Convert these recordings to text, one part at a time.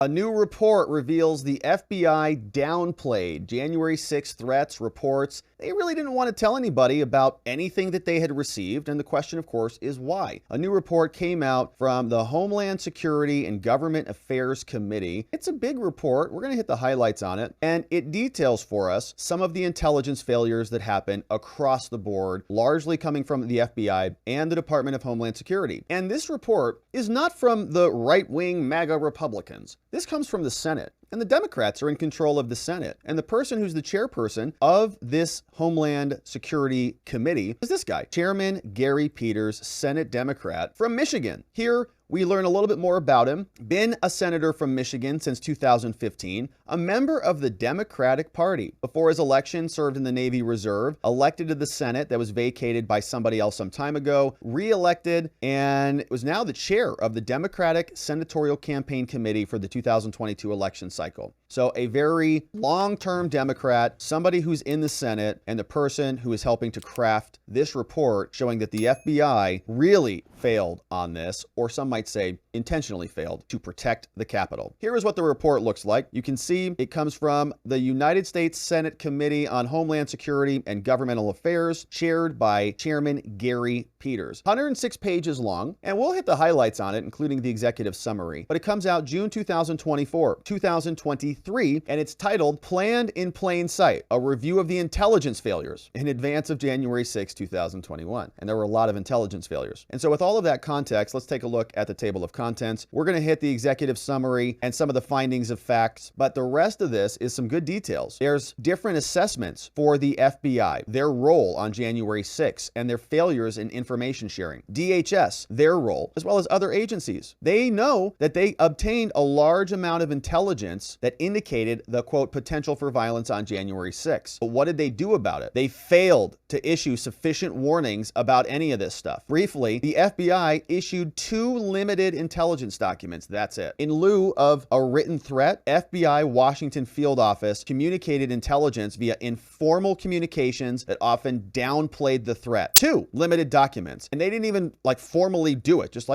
A new report reveals the FBI downplayed January 6th threats, reports. They really didn't want to tell anybody about anything that they had received, and the question, of course, is why. A new report came out from the Homeland Security and Government Affairs Committee. It's a big report. We're going to hit the highlights on it, and it details for us some of the intelligence failures that happen across the board, largely coming from the FBI and the Department of Homeland Security. And this report is not from the right-wing MAGA Republicans. This comes from the Senate. And the Democrats are in control of the Senate. And the person who's the chairperson of this Homeland Security Committee is this guy, Chairman Gary Peters, Senate Democrat from Michigan. Here, we learn a little bit more about him. Been a senator from Michigan since 2015, a member of the Democratic Party. Before his election, served in the Navy Reserve, elected to the Senate that was vacated by somebody else some time ago, re-elected, and was now the chair of the Democratic Senatorial Campaign Committee for the 2022 election cycle. So a very long-term Democrat, somebody who's in the Senate, and the person who is helping to craft this report showing that the FBI really failed on this, or some might say intentionally failed, to protect the Capitol. Here is what the report looks like. You can see it comes from the United States Senate Committee on Homeland Security and Governmental Affairs, chaired by Chairman Gary Peters. 106 pages long, and we'll hit the highlights on it, including the executive summary. But it comes out June 2024, 2023, and it's titled Planned in Plain Sight, a review of the intelligence failures in advance of January 6, 2021. And there were a lot of intelligence failures. And so with all of that context, let's take a look at the table of contents. We're going to hit the executive summary and some of the findings of facts, but the rest of this is some good details. There's different assessments for the FBI, their role on January 6, and their failures in information sharing. DHS, their role, as well as other agencies. They know that they obtained a large amount of intelligence that indicated the, quote, potential for violence on January 6. But what did they do about it? They failed to issue sufficient warnings about any of this stuff. Briefly, the FBI issued 2 limited intelligence documents. That's it. In lieu of a written threat, FBI Washington Field Office communicated intelligence via informal communications that often downplayed the threat. 2 limited documents. And they didn't even formally do it. Just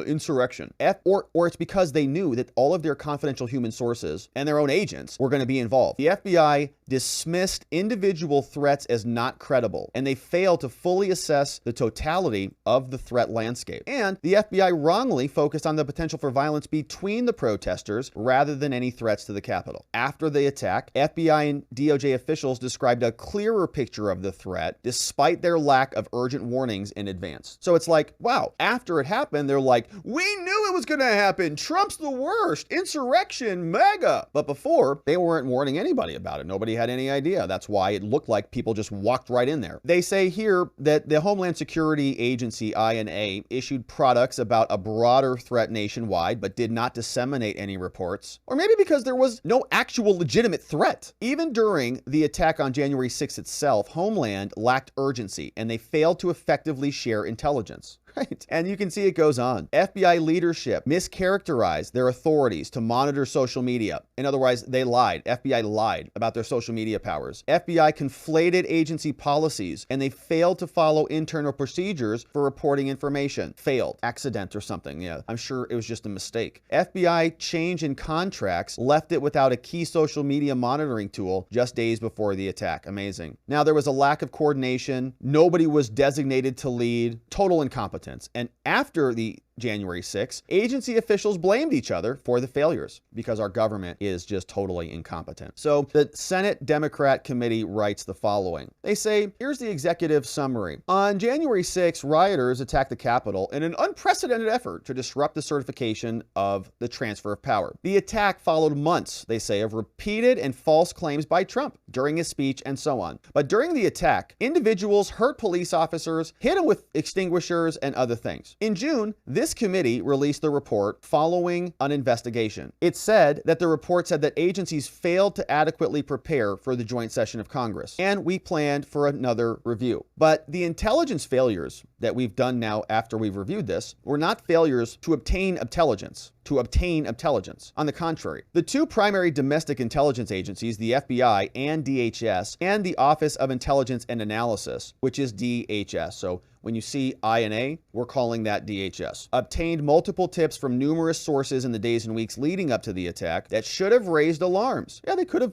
insurrection. Or it's because they knew that all of their confidential human sources and their own agents were going to be involved. The FBI dismissed individual threats as not credible, and they failed to fully assess the totality of the threat landscape. And the FBI wrongly focused on the potential for violence between the protesters rather than any threats to the Capitol. After the attack, FBI and DOJ officials described a clearer picture of the threat despite their lack of urgent warnings in advance. So it's like, wow, after it happened, they're like, we knew it was going to happen. Trump's the worst. Insurrection, mega. But before, they weren't warning anybody about it. Nobody had any idea. That's why it looked like people just walked right in there. They say here that the Homeland Security Agency, INA, issued products about a broader threat nationwide, but did not disseminate any reports. Or maybe because there was no actual legitimate threat. Even during the attack on January 6th itself, Homeland lacked urgency, and they failed to effectively share intelligence. Right. And you can see it goes on. FBI leadership mischaracterized their authorities to monitor social media. In other words, they lied. FBI lied about their social media powers. FBI conflated agency policies, and they failed to follow internal procedures for reporting information. Failed. Accident or something. Yeah, I'm sure it was just a mistake. FBI change in contracts left it without a key social media monitoring tool just days before the attack. Amazing. Now, there was a lack of coordination. Nobody was designated to lead. Total incompetence. And after the January 6th, agency officials blamed each other for the failures because our government is just totally incompetent. So the Senate Democrat Committee writes the following. They say, here's the executive summary. On January 6th, rioters attacked the Capitol in an unprecedented effort to disrupt the certification of the transfer of power. The attack followed months, they say, of repeated and false claims by Trump during his speech and so on. But during the attack, individuals hurt police officers, hit them with extinguishers and other things. In June, this committee released the report following an investigation. It said that the report said that agencies failed to adequately prepare for the joint session of Congress, and we planned for another review. But the intelligence failures that we've done now after we've reviewed this were not failures to obtain intelligence. to obtain intelligence. On the contrary, the two primary domestic intelligence agencies, the FBI and DHS, and the Office of Intelligence and Analysis, which is DHS. So when you see I&A, we're calling that DHS. Obtained multiple tips from numerous sources in the days and weeks leading up to the attack that should have raised alarms. Yeah, they could have,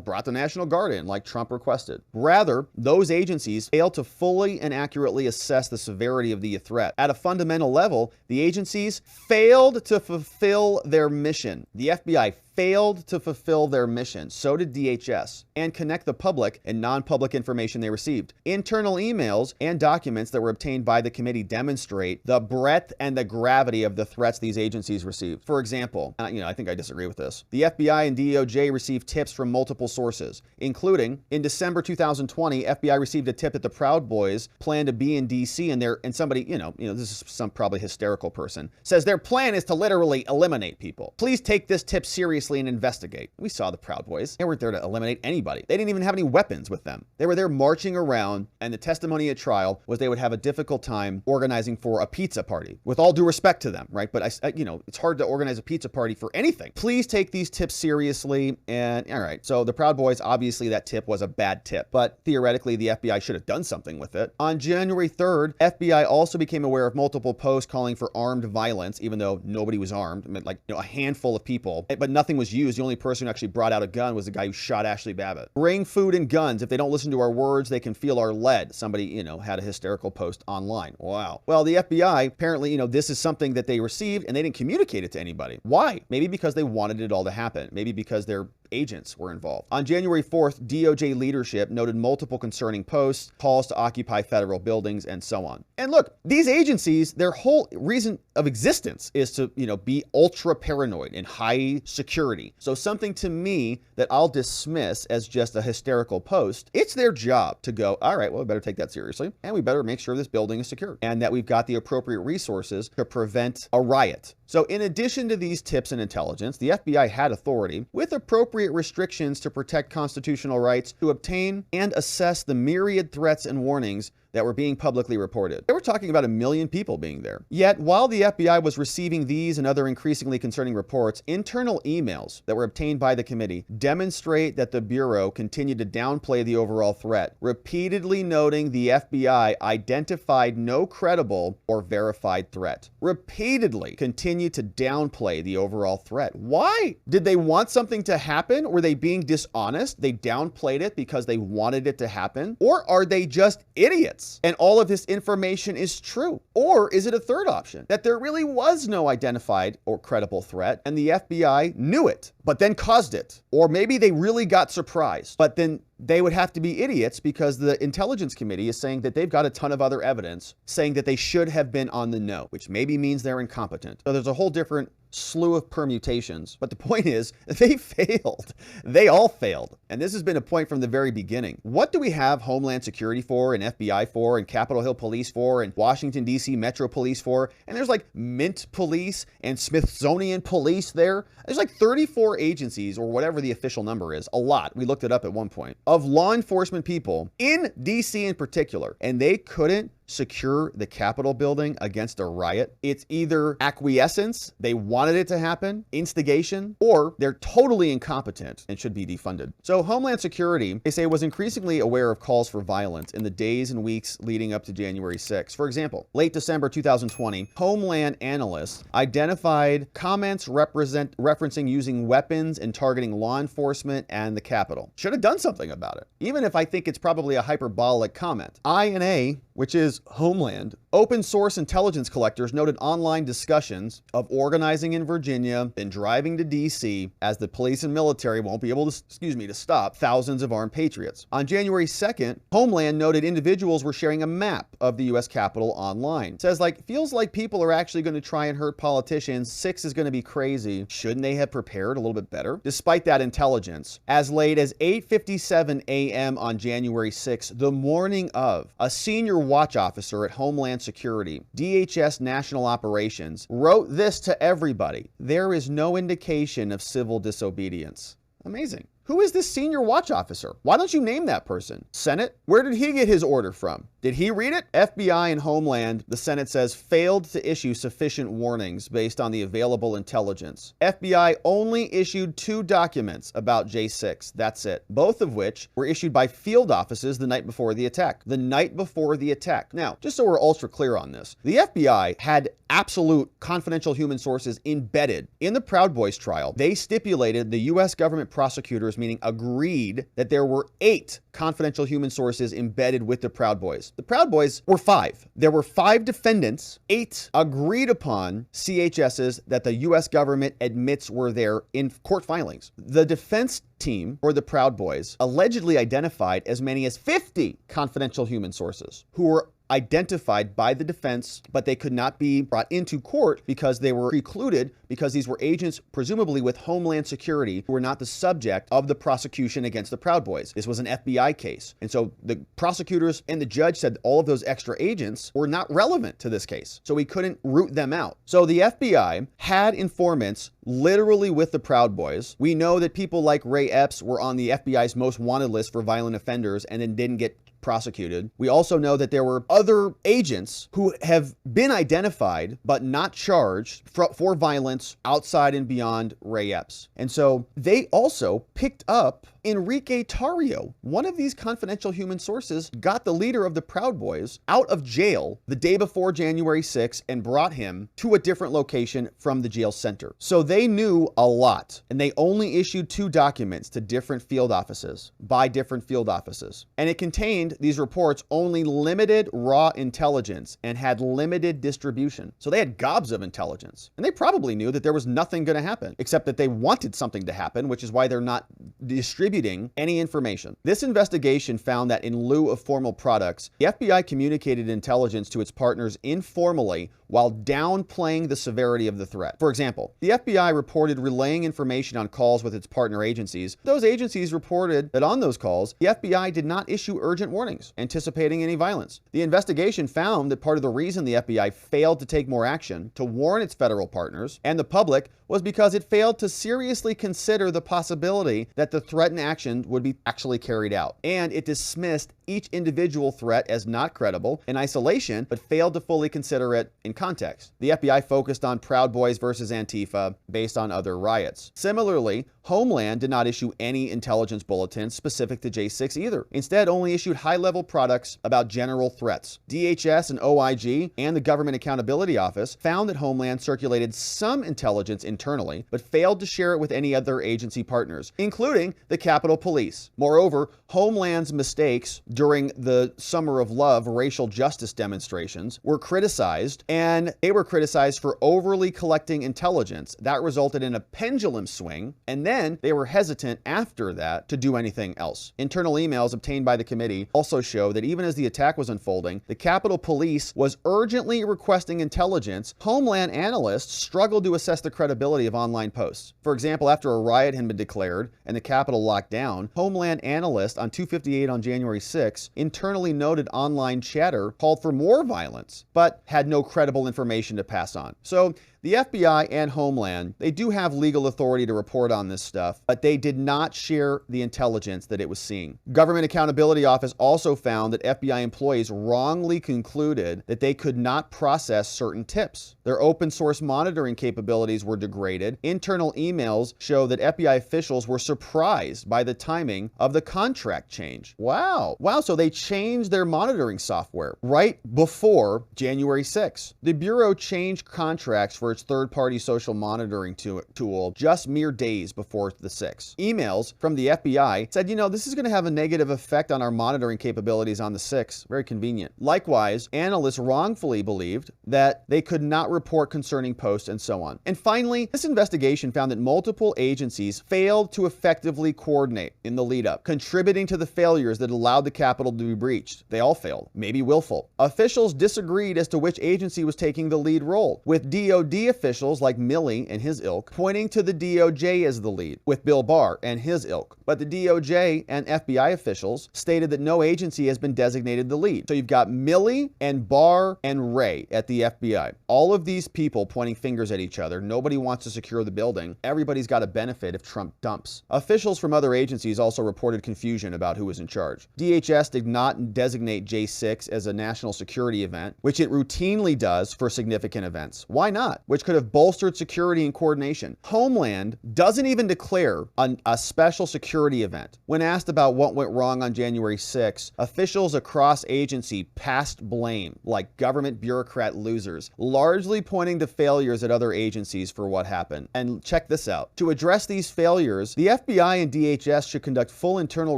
brought the National Guard in like Trump requested. Rather, those agencies failed to fully and accurately assess the severity of the threat. At a fundamental level, the agencies failed to fulfill their mission. The FBI failed to fulfill their mission. So did DHS, and connect the public and non-public information they received. Internal emails and documents that were obtained by the committee demonstrate the breadth and the gravity of the threats these agencies received. For example, I think I disagree with this. The FBI and DOJ received tips from multiple sources, including in December 2020, FBI received a tip that the Proud Boys plan to be in DC, and somebody, this is some probably hysterical person, says their plan is to literally eliminate people. Please take this tip seriously and investigate. We saw the Proud Boys. They weren't there to eliminate anybody. They didn't even have any weapons with them. They were there marching around, and the testimony at trial was they would have a difficult time organizing for a pizza party. With all due respect to them, right? But it's hard to organize a pizza party for anything. Please take these tips seriously. And all right, so the Proud Boys, obviously that tip was a bad tip, but theoretically the FBI should have done something with it. On January 3rd, FBI also became aware of multiple posts calling for armed violence, even though nobody was armed. I mean, a handful of people, but nothing was used. The only person who actually brought out a gun was the guy who shot Ashley Babbitt. Bring food and guns. If they don't listen to our words, they can feel our lead. Somebody, had a hysterical post online. Wow. Well, the FBI, apparently, this is something that they received and they didn't communicate it to anybody. Why? Maybe because they wanted it all to happen. Maybe because they're agents were involved. On January 4th, DOJ leadership noted multiple concerning posts, calls to occupy federal buildings, and so on. And look, these agencies, their whole reason of existence is to, be ultra paranoid and high security. So something to me that I'll dismiss as just a hysterical post, it's their job to go, all right, well, we better take that seriously, and we better make sure this building is secure and that we've got the appropriate resources to prevent a riot. So in addition to these tips and intelligence, the FBI had authority with appropriate restrictions to protect constitutional rights to obtain and assess the myriad threats and warnings that were being publicly reported. They were talking about 1 million people being there. Yet, while the FBI was receiving these and other increasingly concerning reports, internal emails that were obtained by the committee demonstrate that the Bureau continued to downplay the overall threat, repeatedly noting the FBI identified no credible or verified threat. Repeatedly continued to downplay the overall threat. Why? Did they want something to happen? Were they being dishonest? They downplayed it because they wanted it to happen? Or are they just idiots? And all of this information is true? Or is it a third option, that there really was no identified or credible threat and the FBI knew it, but then caused it? Or maybe they really got surprised, but then they would have to be idiots because the Intelligence Committee is saying that they've got a ton of other evidence saying that they should have been on the know, which maybe means they're incompetent. So there's a whole different slew of permutations, but the point is they failed. They all failed. And this has been a point from the very beginning. What do we have Homeland Security for, and FBI for, and Capitol Hill Police for, and Washington, D.C. Metro Police for? And there's like Mint Police and Smithsonian Police there. There's like 34 agencies, or whatever the official number is, a lot. We looked it up at one point, of law enforcement people in D.C. in particular, and they couldn't secure the Capitol building against a riot. It's either acquiescence, they wanted it to happen, instigation, or they're totally incompetent and should be defunded. So Homeland Security, they say, was increasingly aware of calls for violence in the days and weeks leading up to January 6th. For example, late December 2020, Homeland analysts identified comments referencing using weapons and targeting law enforcement and the Capitol. Should have done something about it, even if I think it's probably a hyperbolic comment. I&A, which is Homeland, open source intelligence collectors noted online discussions of organizing in Virginia and driving to DC as the police and military won't be able to, stop thousands of armed patriots. On January 2nd, Homeland noted individuals were sharing a map of the US Capitol online. It says feels like people are actually going to try and hurt politicians. 6 is going to be crazy. Shouldn't they have prepared a little bit better? Despite that intelligence, as late as 8:57 a.m. on January 6th, the morning of, a senior watch officer at Homeland Security, DHS National Operations, wrote this to everybody: there is no indication of civil disobedience. Amazing. Who is this senior watch officer? Why don't you name that person? Senate? Where did he get his order from? Did he read it? FBI and Homeland, the Senate says, failed to issue sufficient warnings based on the available intelligence. FBI only issued 2 documents about J6. That's it. Both of which were issued by field offices the night before the attack. The night before the attack. Now, just so we're ultra clear on this, the FBI had absolute confidential human sources embedded in the Proud Boys trial. They stipulated, the U.S. government prosecutors, meaning agreed, that there were 8 confidential human sources embedded with the Proud Boys. The Proud Boys were 5. There were 5 defendants, 8 agreed upon CHSs that the U.S. government admits were there in court filings. The defense team for the Proud Boys allegedly identified as many as 50 confidential human sources who were identified by the defense, but they could not be brought into court because they were precluded, because these were agents presumably with Homeland Security who were not the subject of the prosecution against the Proud Boys. This was an FBI case. And so the prosecutors and the judge said all of those extra agents were not relevant to this case. So we couldn't root them out. So the FBI had informants literally with the Proud Boys. We know that people like Ray Epps were on the FBI's most wanted list for violent offenders and then didn't get prosecuted. We also know that there were other agents who have been identified but not charged for violence outside and beyond Ray Epps. And so they also picked up Enrique Tarrio. One of these confidential human sources got the leader of the Proud Boys out of jail the day before January 6th and brought him to a different location from the jail center. So they knew a lot, and they only issued 2 documents to different field offices by different field offices. And it contained, these reports, only limited raw intelligence and had limited distribution. So they had gobs of intelligence, and they probably knew that there was nothing going to happen, except that they wanted something to happen, which is why they're not distributing any information. This investigation found that in lieu of formal products, the FBI communicated intelligence to its partners informally while downplaying the severity of the threat. For example, the FBI reported relaying information on calls with its partner agencies. Those agencies reported that on those calls, the FBI did not issue urgent warnings anticipating any violence. The investigation found that part of the reason the FBI failed to take more action to warn its federal partners and the public was because it failed to seriously consider the possibility that the threatened action would be actually carried out. And it dismissed each individual threat as not credible in isolation, but failed to fully consider it in context. The FBI focused on Proud Boys versus Antifa based on other riots. Similarly, Homeland did not issue any intelligence bulletins specific to J6 either. Instead, only issued high-level products about general threats. DHS and OIG and the Government Accountability Office found that Homeland circulated some intelligence internally, but failed to share it with any other agency partners, including the Capitol Police. Moreover, Homeland's mistakes during the Summer of Love racial justice demonstrations were criticized, and they were criticized for overly collecting intelligence. That resulted in a pendulum swing, and then they were hesitant after that to do anything else. Internal emails obtained by the committee also show that even as the attack was unfolding, the Capitol Police was urgently requesting intelligence. Homeland analysts struggled to assess the credibility of online posts. For example, after a riot had been declared and the Capitol locked down, Homeland analysts on 258 on January 6 internally noted online chatter called for more violence, but had no credible information to pass on. So the FBI and Homeland, they do have legal authority to report on this stuff, but they did not share the intelligence that it was seeing. Government Accountability Office also found that FBI employees wrongly concluded that they could not process certain tips. Their open source monitoring capabilities were degraded. Internal emails show that FBI officials were surprised by the timing of the contract change. Wow, so they changed their monitoring software right before January 6th. The Bureau changed contracts for its third-party social monitoring tool just mere days before the 6th. Emails from the FBI said, this is going to have a negative effect on our monitoring capabilities on the 6th. Very convenient. Likewise, analysts wrongfully believed that they could not report concerning posts and so on. And finally, this investigation found that multiple agencies failed to effectively coordinate in the lead-up, contributing to the failures that allowed the Capitol to be breached. They all failed, maybe willful. Officials disagreed as to which agency was taking the lead role, with DoD key officials like Milley and his ilk pointing to the DOJ as the lead, with Bill Barr and his ilk. But the DOJ and FBI officials stated that no agency has been designated the lead. So you've got Milley and Barr and Wray at the FBI. All of these people pointing fingers at each other. Nobody wants to secure the building. Everybody's got a benefit if Trump dumps. Officials from other agencies also reported confusion about who was in charge. DHS did not designate J6 as a national security event, which it routinely does for significant events. Why not? Which could have bolstered security and coordination. Homeland doesn't even declare a special security event. When asked about what went wrong on January 6, officials across agency passed blame like government bureaucrat losers, largely pointing to failures at other agencies for what happened. And check this out. To address these failures, the FBI and DHS should conduct full internal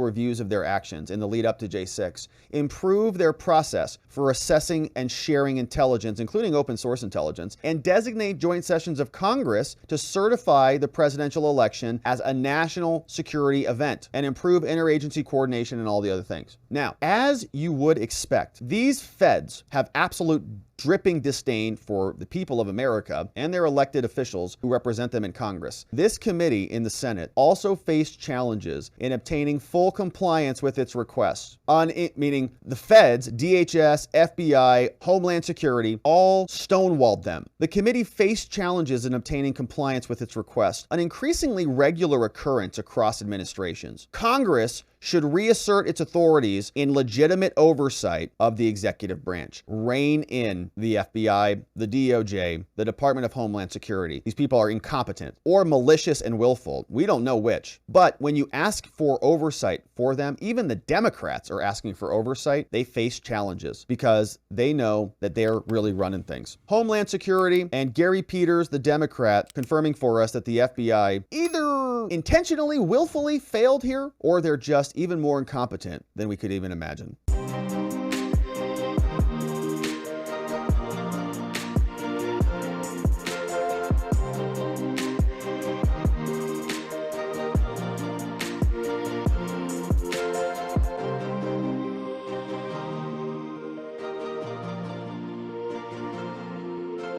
reviews of their actions in the lead up to J6, improve their process for assessing and sharing intelligence, including open source intelligence, and designate joint sessions of Congress to certify the presidential election as a national security event and improve interagency coordination and all the other things. Now, as you would expect, these feds have absolute dripping disdain for the people of America and their elected officials who represent them in Congress. This committee in the Senate also faced challenges in obtaining full compliance with its requests. Meaning the feds, DHS, FBI, Homeland Security, all stonewalled them. The committee faced challenges in obtaining compliance with its request, an increasingly regular occurrence across administrations. Congress should reassert its authorities in legitimate oversight of the executive branch. Rein in the FBI, the DOJ, the Department of Homeland Security. These people are incompetent or malicious and willful. We don't know which. But when you ask for oversight for them, even the Democrats are asking for oversight, they face challenges because they know that they're really running things. Homeland Security and Gary Peters, the Democrat, confirming for us that the FBI either intentionally, willfully failed here, or they're just even more incompetent than we could even imagine.